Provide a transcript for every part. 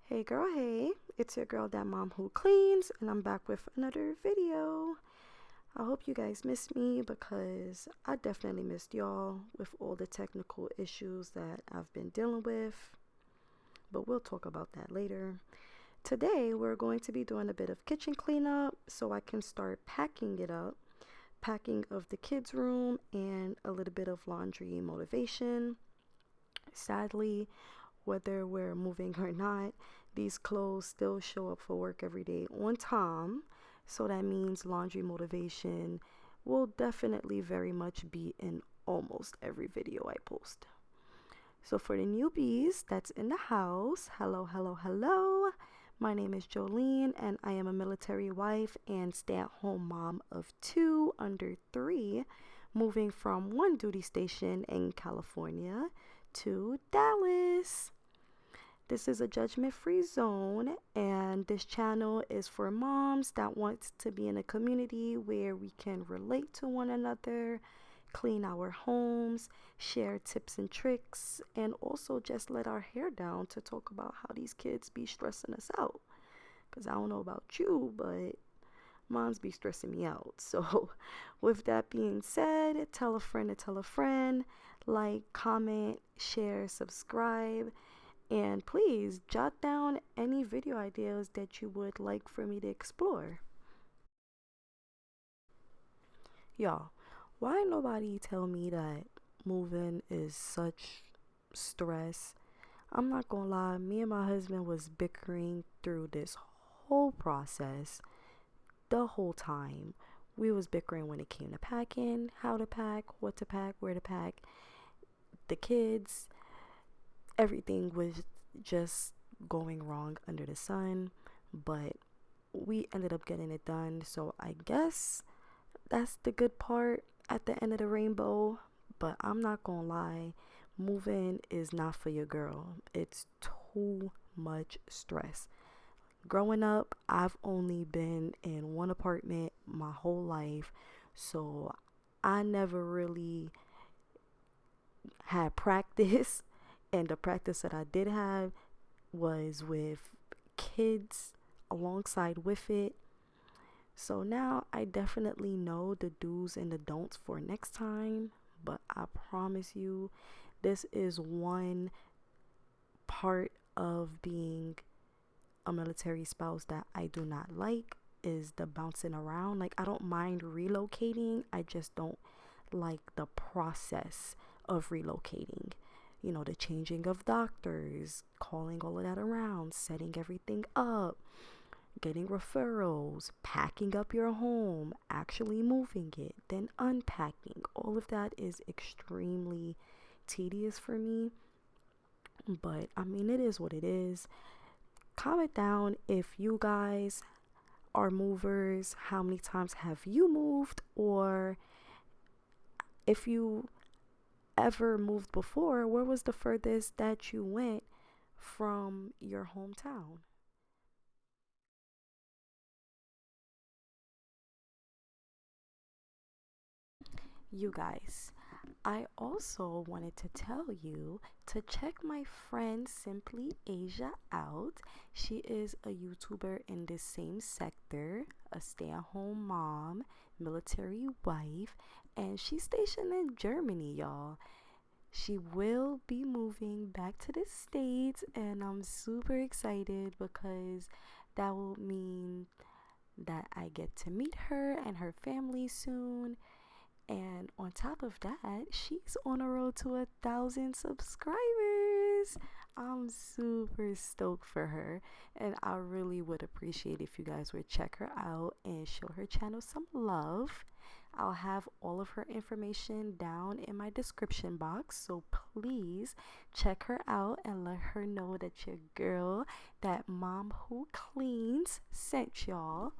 Hey girl, hey, it's your girl, that mom who cleans, and I'm back with another video. I hope you guys missed me because I definitely missed y'all with all the technical issues that I've been dealing with, but we'll talk about that later. Today, we're going to be doing a bit of kitchen cleanup so I can start packing it up, packing of the kids' room, and a little bit of laundry motivation. Sadly, whether we're moving or not, these clothes still show up for work every day on time. So that means laundry motivation will definitely very much be in almost every video I post. So for the newbies that's in the house, hello, hello, hello. My name is Jolene and I am a military wife and stay-at-home mom of 2 under 3, moving from one duty station in California to Dallas. This is a judgment-free zone, and this channel is for moms that want to be in a community where we can relate to one another, clean our homes, share tips and tricks, and also just let our hair down to talk about how these kids be stressing us out. Because I don't know about you, but moms be stressing me out. So with that being said, tell a friend to tell a friend, like, comment, share, subscribe. And please jot down any video ideas that you would like for me to explore. Y'all, why nobody tell me that moving is such stress? I'm not gonna lie, me and my husband was bickering through this whole process the whole time. We was bickering when it came to packing, how to pack, what to pack, where to pack, the kids. Everything was just going wrong under the sun, but we ended up getting it done. So I guess that's the good part at the end of the rainbow. But I'm not gonna lie, moving is not for your girl. It's too much stress. Growing up, I've only been in one apartment my whole life, so I never really had practice. And the practice that I did have was with kids alongside with it. So now I definitely know the do's and the don'ts for next time. But I promise you, this is one part of being a military spouse that I do not like, is the bouncing around. Like, I don't mind relocating, I just don't like the process of relocating. You know, the changing of doctors, calling all of that around, setting everything up, getting referrals, packing up your home, actually moving it, then unpacking. All of that is extremely tedious for me. But I mean, it is what it is. Comment down if you guys are movers, how many times have you moved, or if you ever moved before, where was the furthest that you went from your hometown? You guys, I also wanted to tell you to check my friend Simply Asia out. She is a YouTuber in the same sector, a stay-at-home mom, military wife, and she's stationed in Germany, y'all. She will be moving back to the States, and I'm super excited because that will mean that I get to meet her and her family soon. And on top of that, she's on a road to 1,000 subscribers. I'm super stoked for her, and I really would appreciate if you guys would check her out and show her channel some love. I'll have all of her information down in my description box, so please check her out and let her know that your girl, that mom who cleans, sent y'all.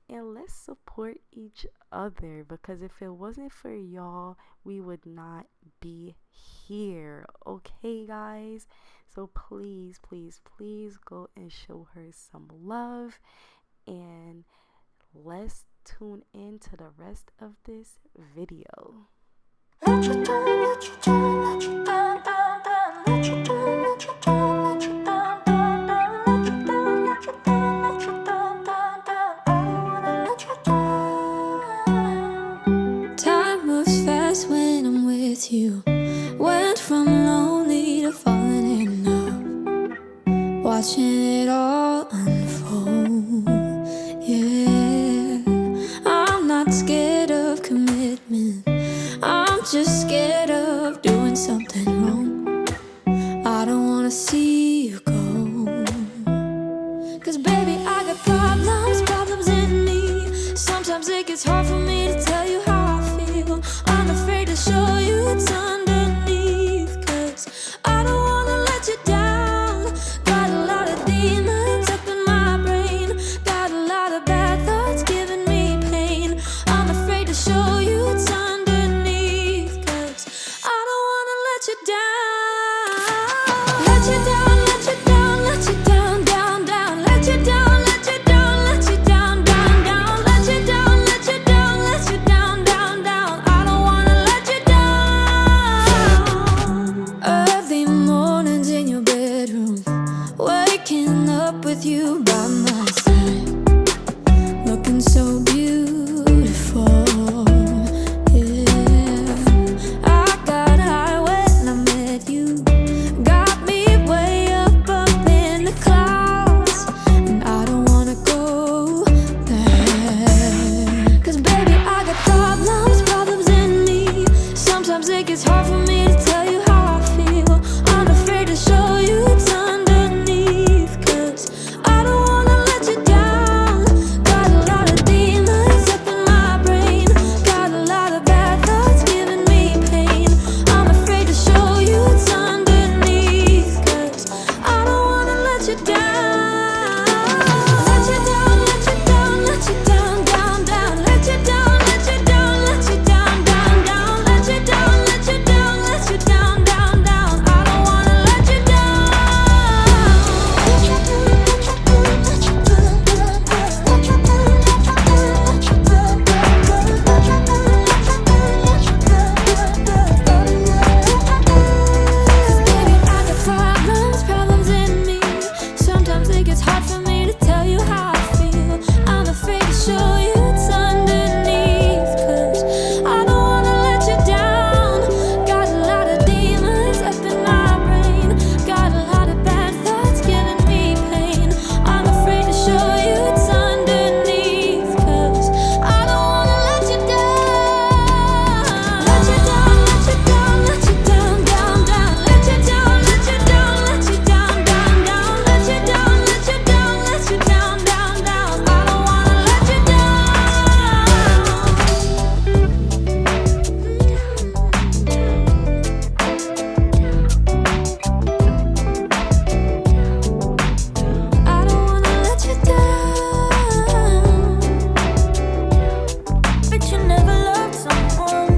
And let's support each other, because if it wasn't for y'all, we would not be here. Okay, guys? So please, please, please go and show her some love, and let's tune in to the rest of this video. with you. Went from lonely to falling in love, watching it all unfold. Yeah, I'm not scared of commitment, I'm just scared of doing something wrong. I don't wanna see you go, 'cause baby, I got problems in me. Sometimes it gets hard for me to tell you how I feel. I'm afraid to show you what's underneath, 'cause I don't wanna let you down. Got a lot of demons up in my brain, got a lot of bad thoughts giving me pain. I'm afraid to show you what's underneath, 'cause I don't wanna let you down. Let you down, let you down, let you down, down, down. Let you down, let you down, let you down, down, down. Let you down, let you down, let you down, down, down. I don't wanna let you down. Early mornings in your bedroom, waking up with you by my side, looking so beautiful. Yeah, I got high when I met you, got me way up in the clouds, and I don't wanna go back. 'Cause baby, I got problems in me. Sometimes it gets hard for me to tell you how I feel. I'm afraid to show you what's underneath, 'cause I don't wanna let you down. Got a lot of demons up in my brain, got a lot of bad thoughts giving me pain. I'm afraid to show you what's underneath, 'cause I don't wanna let you down. Let you down, let you down, let you down, down, down. Let you down, let you down, let you down, down, down. Let you down, let you down, let you down, down, down. I don't wanna let you down. Baby, I got problems in me. Sometimes it gets hard for me to tell you how I feel. I'm afraid to show you what's underneath, 'cause I don't wanna let you down. Got a lot of demons up in my brain, got a lot of bad thoughts giving me pain. I'm afraid to show you what's underneath, 'cause I don't wanna let you down. Let you down, let you down, let you down, down, down. Let you down, let you down, let you down, down, down. Let you down, let you down, let you down, down, down. I don't wanna let you down. I don't wanna let you down. But you never loved someone,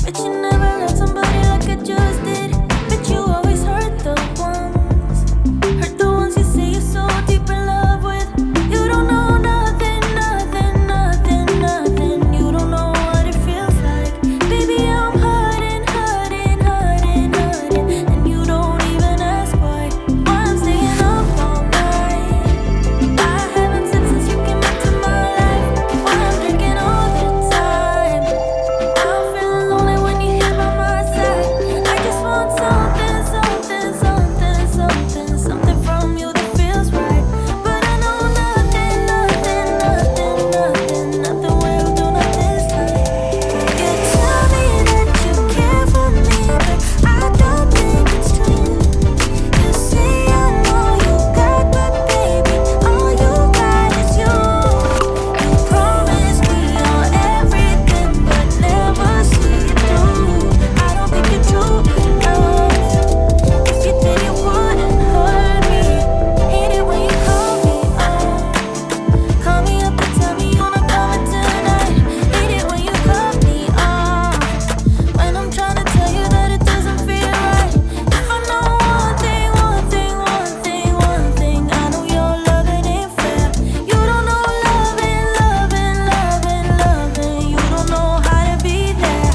but you never loved somebody like I just did. But you always hurt the ones you say you're so deep in love with. You don't know nothing, nothing, nothing, nothing. You don't know what it feels like. Baby, I'm hurting, hurting, hurting, hurting, and you don't even ask why. I'm staying up all night. I haven't slept since you came into my life. I'm drinking all the time. I'm feeling lonely when you're here by my side. I just want something, something, something, something, something from you that feels right. But I know nothing, nothing, nothing, nothing, nothing will do nothing this time. You tell me that you care for me, but I don't think it's true. You say I'm all you got, but baby, all you got is you. You promise me you're everything, but never see it through. I don't think you truly love me. If you did, you wouldn't hurt me. Hate it when you call me up. Call me up and tell me you're not coming tonight. Hate it when you cut me off, when I'm trying to tell you that it doesn't feel right. If I know one thing, one thing, one thing, one thing, I know your loving ain't fair. You don't know loving, loving, loving, loving. You don't know how to be there.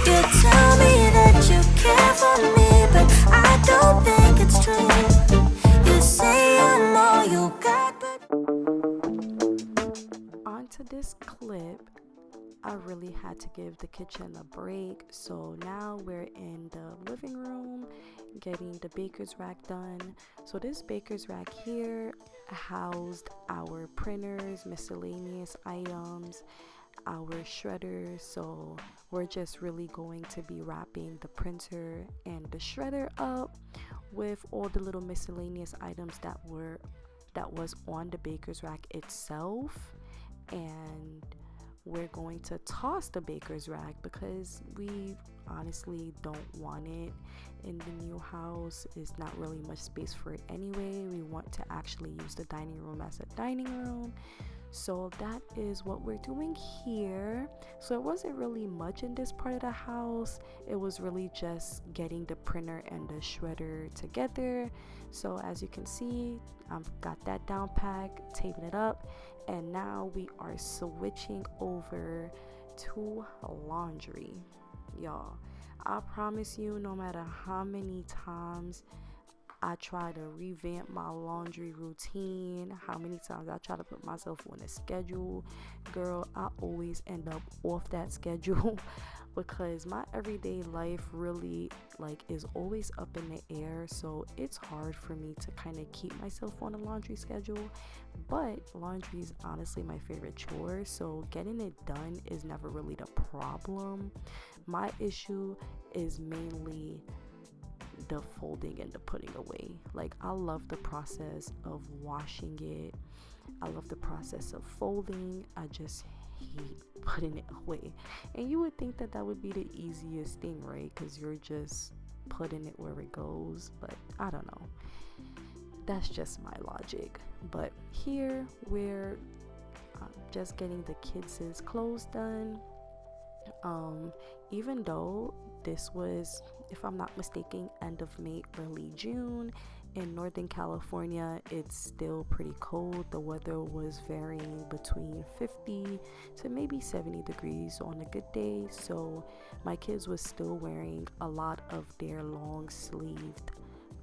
You tell me that you care for me, but I don't think it's true. You say I'm all you got, but Onto this clip. I really had to give the kitchen a break. So now we're in the living room getting the baker's rack done. So this baker's rack here housed our printers, miscellaneous items, our shredder. So we're just really going to be wrapping the printer and the shredder up with all the little miscellaneous items that was on the baker's rack itself. And we're going to toss the baker's rack because we honestly don't want it in the new house. It's not really much space for it anyway. We want to actually use the dining room as a dining room. So that is what we're doing here. So it wasn't really much in this part of the house. It was really just getting the printer and the shredder together. So as you can see, I've got that down pack, taping it up, and now we are switching over to laundry. Y'all, I promise you, no matter how many times I try to revamp my laundry routine, how many times I try to put myself on a schedule, girl, I always end up off that schedule because my everyday life really is always up in the air. So it's hard for me to kind of keep myself on a laundry schedule. But laundry is honestly my favorite chore, so getting it done is never really the problem. My issue is mainly the folding and the putting away. I love the process of washing it. I love the process of folding. I just hate putting it away. And you would think that would be the easiest thing, right? Because you're just putting it where it goes. But I don't know. That's just my logic. But here we're just getting the kids' clothes done. Even though this was, if I'm not mistaken, end of May, early June. In Northern California, it's still pretty cold. The weather was varying between 50 to maybe 70 degrees on a good day. So my kids was still wearing a lot of their long sleeved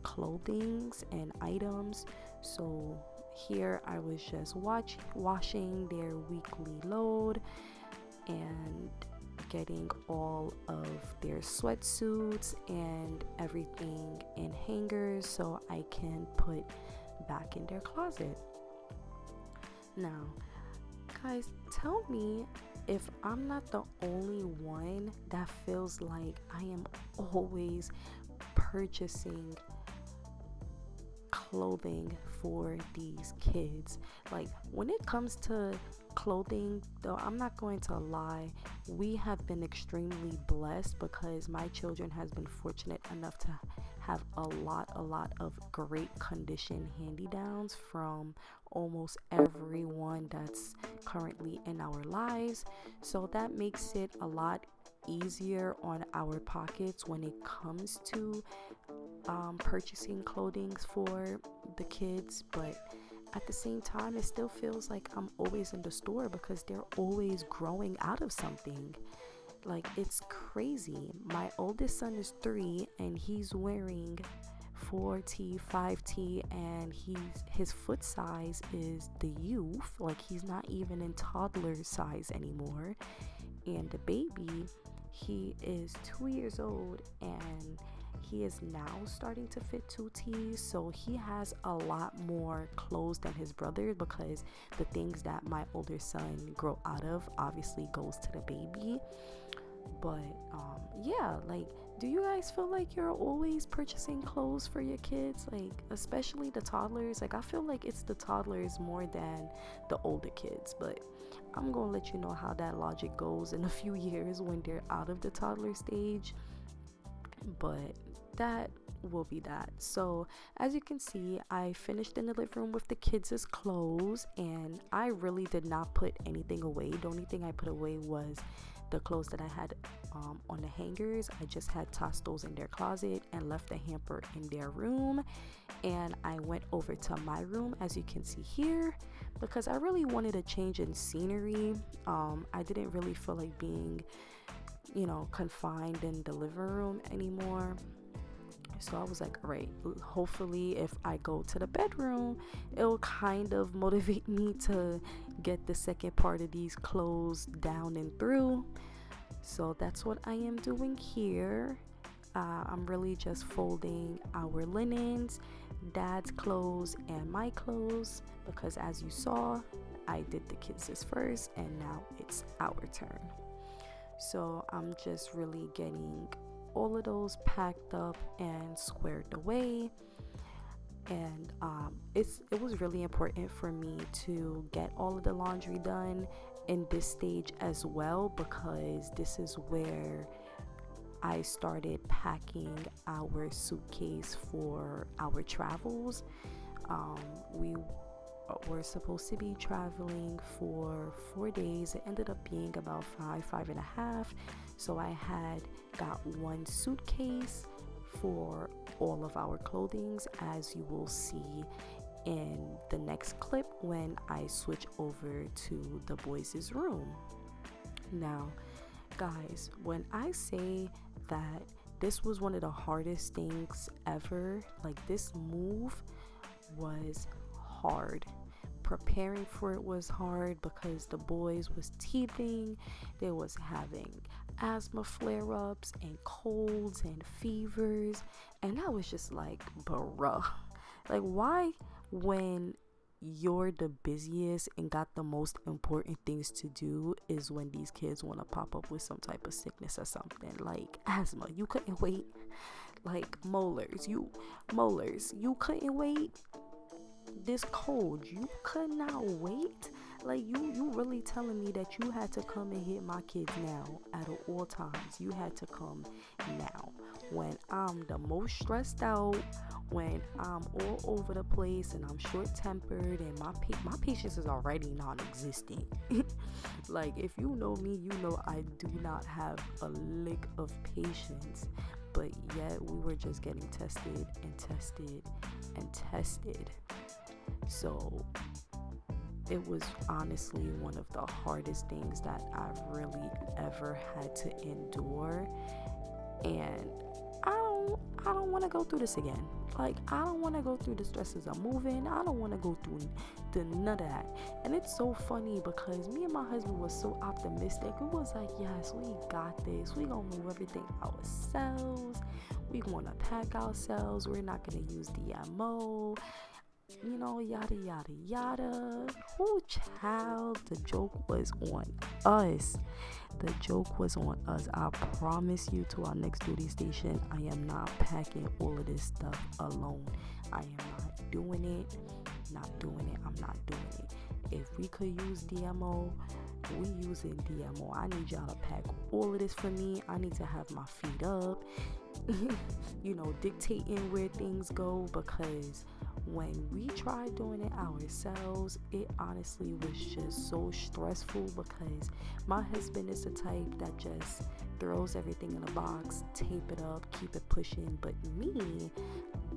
clothings and items. So here I was just washing their weekly load and getting all of their sweatsuits and everything in hangers so I can put back in their closet. Now, guys, tell me if I'm not the only one that feels like I am always purchasing clothing for these kids. When it comes to clothing, though, I'm not going to lie, we have been extremely blessed because my children has been fortunate enough to have a lot of great condition hand-me-downs from almost everyone that's currently in our lives. So that makes it a lot easier on our pockets when it comes to purchasing clothing for the kids. But at the same time, it still feels like I'm always in the store because they're always growing out of something. It's crazy. My oldest son is 3 and he's wearing 4T, 5T, and his foot size is the youth. He's not even in toddler size anymore. And the baby, he is 2 years old and he is now starting to fit 2T, so he has a lot more clothes than his brother because the things that my older son grow out of obviously goes to the baby. But yeah, do you guys feel like you're always purchasing clothes for your kids, especially the toddlers? I feel like it's the toddlers more than the older kids, but I'm gonna let you know how that logic goes in a few years when they're out of the toddler stage. But that will be that. So as you can see, I finished in the living room with the kids' clothes and I really did not put anything away. The only thing I put away was the clothes that I had on the hangers. I just had tossed those in their closet and left the hamper in their room. And I went over to my room, as you can see here, because I really wanted a change in scenery. I didn't really feel like being confined in the living room anymore. So I was like, all right, hopefully if I go to the bedroom, it'll kind of motivate me to get the second part of these clothes down and through. So that's what I am doing here. I'm really just folding our linens, dad's clothes and my clothes, because as you saw, I did the kids' first and now it's our turn. So I'm just really getting all of those packed up and squared away. And it was really important for me to get all of the laundry done in this stage as well, because this is where I started packing our suitcase for our travels. We were supposed to be traveling for 4 days. It ended up being about 5.5. So I had got one suitcase for all of our clothings, as you will see in the next clip when I switch over to the boys' room. Now, guys, when I say that this was one of the hardest things ever, like this move was hard. Preparing for it was hard because the boys was teething, they was having asthma flare-ups and colds and fevers, and I was just like, bruh, like why, when you're the busiest and got the most important things to do, is when these kids want to pop up with some type of sickness or something? Like asthma, you couldn't wait. Like molars, you couldn't wait. This cold, you could not wait. Like you really telling me that you had to come and hit my kids now at all times? You had to come now when I'm the most stressed out, when I'm all over the place and I'm short-tempered and my patience is already non-existent. Like if you know me, you know I do not have a lick of patience, but yet we were just getting tested and tested and tested. So it was honestly one of the hardest things that I've really ever had to endure, and I don't want to go through this again. Like I don't want to go through the stresses of moving. I don't want to go through none of that. And it's so funny because me and my husband was so optimistic. We was like, yes, we got this. We gonna move everything ourselves. We gonna pack ourselves. We're not gonna use DMO. You know, yada yada yada. Whoo, child, the joke was on us. The joke was on us. I promise you, to our next duty station, I am not packing all of this stuff alone. I am not doing it. I'm not doing it. If we could use DMO, we using DMO. I need y'all to pack all of this for me. I need to have my feet up, you know, dictating where things go, because when we tried doing it ourselves, it honestly was just so stressful, because my husband is the type that just throws everything in a box, tape it up, keep it pushing. But me,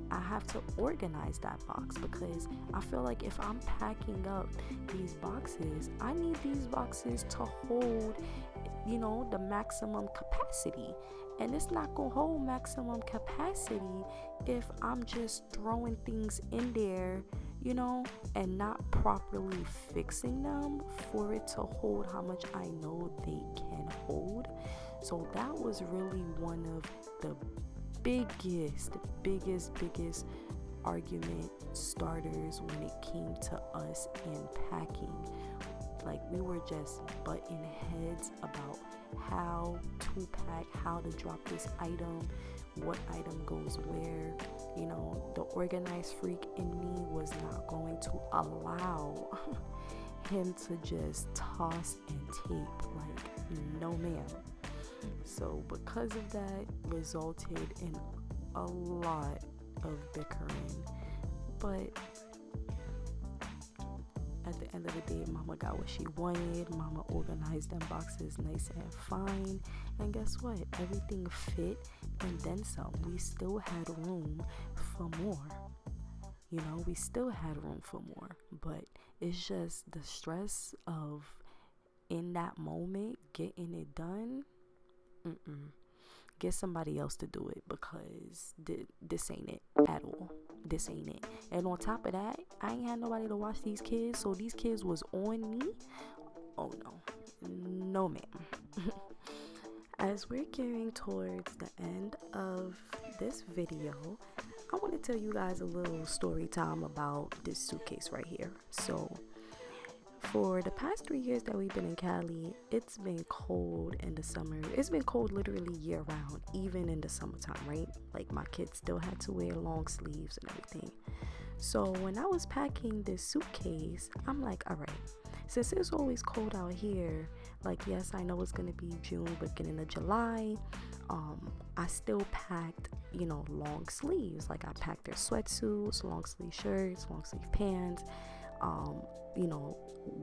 I have to organize that box, because I feel like if I'm packing up these boxes, I need these boxes to hold, you know, the maximum capacity. And it's not gonna hold maximum capacity if I'm just throwing things in there, you know, and not properly fixing them for it to hold how much I know they can hold. So that was really one of the biggest argument starters when it came to us in packing. Like we were just butting heads about how to pack, how to drop this item, what item goes where. You know, the organized freak in me was not going to allow him to just toss and tape. Like, no ma'am. So because of that, resulted in a lot of bickering. But at the end of the day, mama got what she wanted. Mama organized them boxes nice and fine. And guess what? Everything fit and then some. We still had room for more. You know, we still had room for more. But it's just the stress of, in that moment, getting it done. get somebody else to do it, because this ain't it at all. This ain't it. And on top of that, I ain't had nobody to watch these kids, so these kids was on me. Oh no, no ma'am. As we're gearing towards the end of this video, I want to tell you guys a little story time about this suitcase right here. So for the past 3 years that we've been in Cali, it's been cold in the summer. It's been cold literally year round, even in the summertime, right? Like, my kids still had to wear long sleeves and everything. So when I was packing this suitcase, I'm like, all right, since it's always cold out here, like, yes, I know it's gonna be June, beginning of July, I still packed, long sleeves. Like, I packed their sweatsuits, long sleeve shirts, long sleeve pants,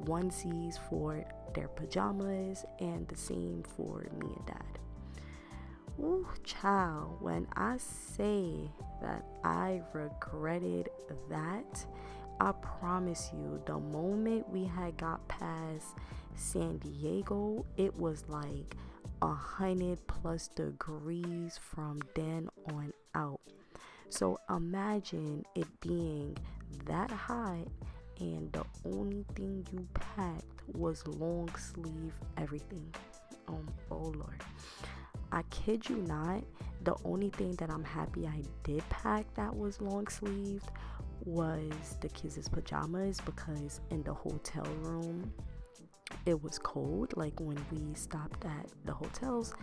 onesies for their pajamas, and the same for me and dad. Ooh, child, when I say that I regretted that, I promise you, the moment we had got past San Diego, it was like 100+ degrees from then on out. So imagine it being that hot, and the only thing you packed was long sleeve everything. Oh Lord. I kid you not, the only thing that I'm happy I did pack that was long sleeved was the kids' pajamas, because in the hotel room it was cold. Like, when we stopped at the hotels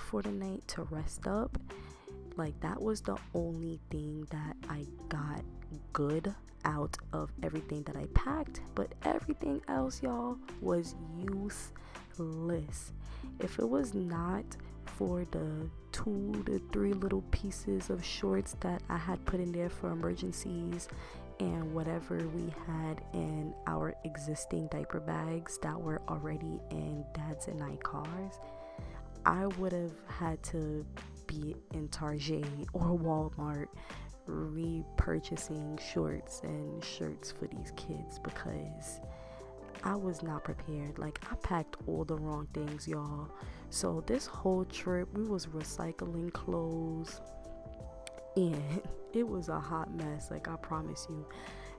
for the night to rest up, like, that was the only thing that I got good out of everything that I packed. But everything else, y'all, was useless. If it was not for the 2 to 3 little pieces of shorts that I had put in there for emergencies, and whatever we had in our existing diaper bags that were already in Dad's and I cars, I would have had to be in Target or Walmart repurchasing shorts and shirts for these kids, because I was not prepared. Like, I packed all the wrong things, y'all. So this whole trip, we was recycling clothes, and it was a hot mess, like, I promise you.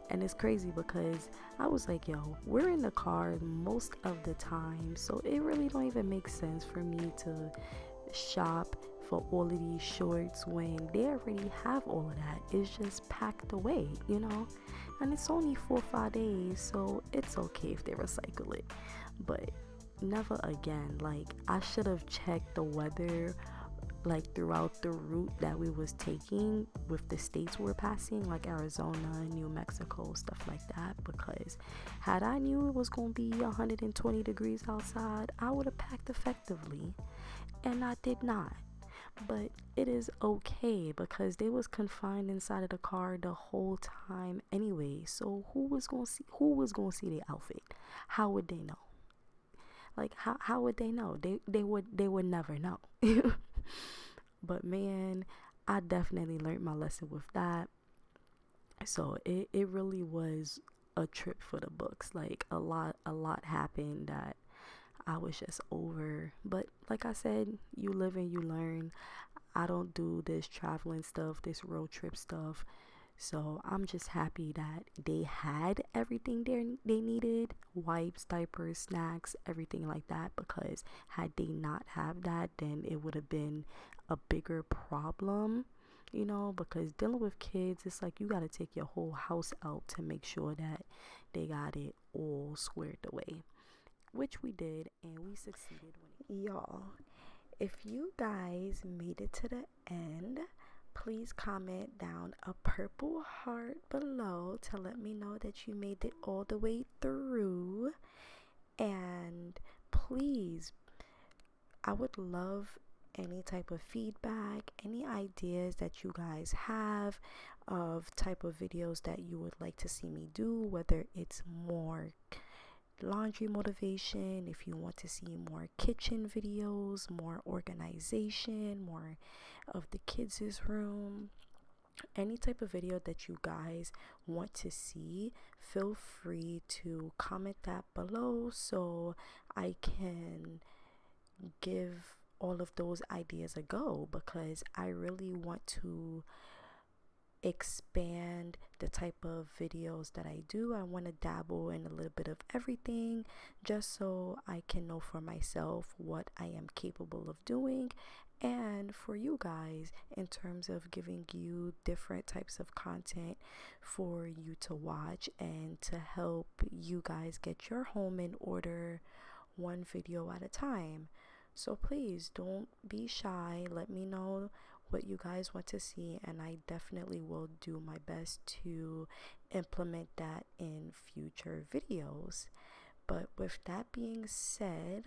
And it's crazy because I was like, yo, we're in the car most of the time, so it really don't even make sense for me to shop for all of these shorts when they already have all of that. It's just packed away, and it's only 4 or 5 days, so it's okay if they recycle it. But never again. Like, I should have checked the weather, like, throughout the route that we was taking with the states we're passing, like Arizona, New Mexico, stuff like that, because had I knew it was going to be 120 degrees outside, I would have packed effectively, and I did not. But it is okay, because they was confined inside of the car the whole time anyway. So who was going to see their outfit? How would they know? Like, how would they know? They would never know. But man, I definitely learned my lesson with that. So it really was a trip for the books. Like, a lot happened that I was just over. But like I said, you live and you learn. I don't do this traveling stuff, this road trip stuff. So I'm just happy that they had everything they needed: wipes, diapers, snacks, everything like that. Because had they not have that, then it would have been a bigger problem, because dealing with kids, it's like you got to take your whole house out to make sure that they got it all squared away, which we did, and we succeeded. Y'all, if you guys made it to the end, please comment down a purple heart below to let me know that you made it all the way through. And please, I would love any type of feedback, any ideas that you guys have of type of videos that you would like to see me do, whether it's more laundry motivation, if you want to see more kitchen videos, more organization, more of the kids' room, any type of video that you guys want to see, feel free to comment that below so I can give all of those ideas a go, because I really want to expand the type of videos that I do. I want to dabble in a little bit of everything just so I can know for myself what I am capable of doing, and for you guys in terms of giving you different types of content for you to watch and to help you guys get your home in order, one video at a time. So please don't be shy. Let me know what you guys want to see, and I definitely will do my best to implement that in future videos. But with that being said,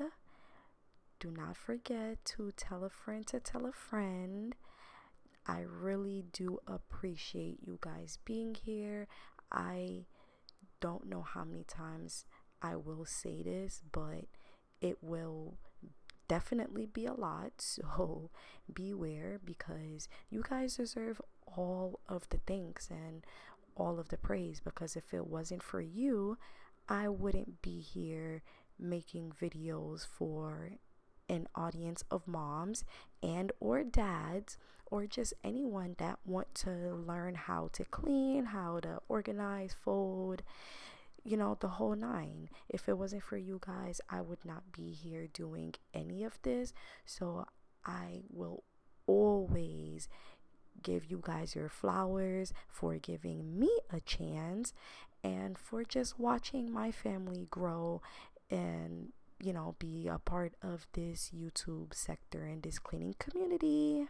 do not forget to tell a friend to tell a friend. I really do appreciate you guys being here. I don't know how many times I will say this, but it will definitely be a lot. So beware, because you guys deserve all of the thanks and all of the praise, because if it wasn't for you, I wouldn't be here making videos for an audience of moms and or dads, or just anyone that want to learn how to clean, how to organize, fold, the whole nine. If it wasn't for you guys, I would not be here doing any of this. So I will always give you guys your flowers for giving me a chance and for just watching my family grow and be a part of this YouTube sector and this cleaning community.